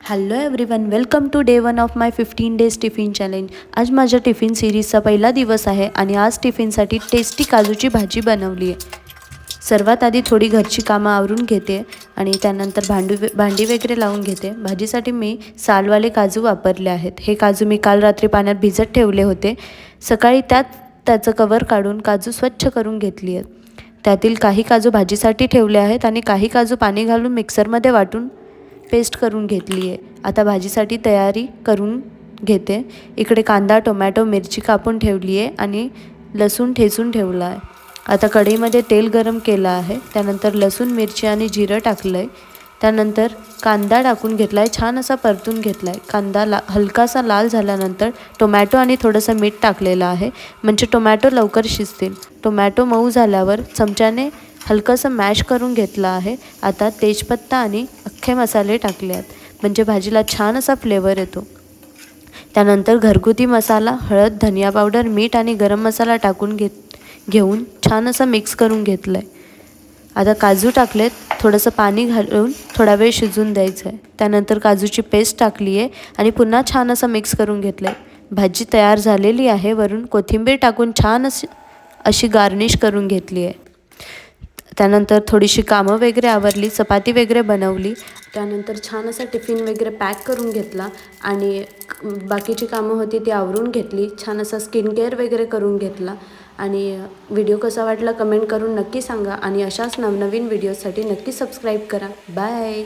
Hello everyone, welcome to day 1 of my 15 days tiffin challenge. आज माझ्या tiffin सिरीजचा पहिला दिवस आहे आणि आज टिफिनसाठी टेस्टी काजूची भाजी बनवली आहे। सर्वात आधी थोडी घरची कामं आवरून घेते आणि त्यानंतर भांडी वगैरे लावून घेते। भाजीसाठी मी सालवाले काजू वापरले आहेत। हे काजू मी काल रात्री पाण्यात भिजत ठेवले होते। सकाळी त्याचं कवर काढून काजू स्वच्छ करून घेतली आहेत। त्यातील काही काजू भाजीसाठी ठेवले आहेत आणि काही काजू पाणी घालून मिक्सरमध्ये वाटून पेस्ट करून घेतली आहे। आता भाजीसाठी तयारी करून घेते। इकडे कांदा, टोमॅटो, मिरची कापून ठेवली आहे आणि लसूण ठेचून ठेवला आहे। आता कढईमध्ये तेल गरम केलं आहे। त्यानंतर लसूण, मिरची आणि जिरं टाकलं आहे। त्यानंतर कांदा टाकून घेतला आहे, छान असा परतून घेतला आहे। कांदा हलकासा लाल झाल्यानंतर टोमॅटो आणि थोडंसं मीठ टाकलेलं आहे, म्हणजे टोमॅटो लवकर शिजतील। टोमॅटो मऊ झाल्यावर चमच्याने हलकंसं मॅश करून घेतलं आहे। आता तेजपत्ता आणि अख्खे मसाले टाकले आहेत, म्हणजे भाजीला छान असा फ्लेवर येतो। त्यानंतर घरगुती मसाला, हळद, धनिया पावडर, मीठ आणि गरम मसाला टाकून घेऊन छान असं मिक्स करून घेतलं आहे। आता काजू टाकलेत, थोडंसं पाणी घालून थोडा वेळ शिजून द्यायचं आहे। त्यानंतर काजूची पेस्ट टाकली आहे आणि पुन्हा छान असं मिक्स करून घेतलं आहे। भाजी तयार झालेली आहे। वरून कोथिंबीर टाकून छान अशी गार्निश करून घेतली आहे। त्यानंतर थोडीशी कामं वगैरे आवरली, चपाती वगैरे बनवली। त्यानंतर छान असा टिफिन वगैरे पॅक करून घेतला आणि बाकीची कामं होती ती आवरून घेतली। छान असा स्किन केअर वगैरे करून घेतला। आणि व्हिडिओ कसा वाटला कमेंट करून नक्की सांगा आणि अशाच नवनवीन व्हिडिओसाठी नक्की सबस्क्राईब करा। बाय।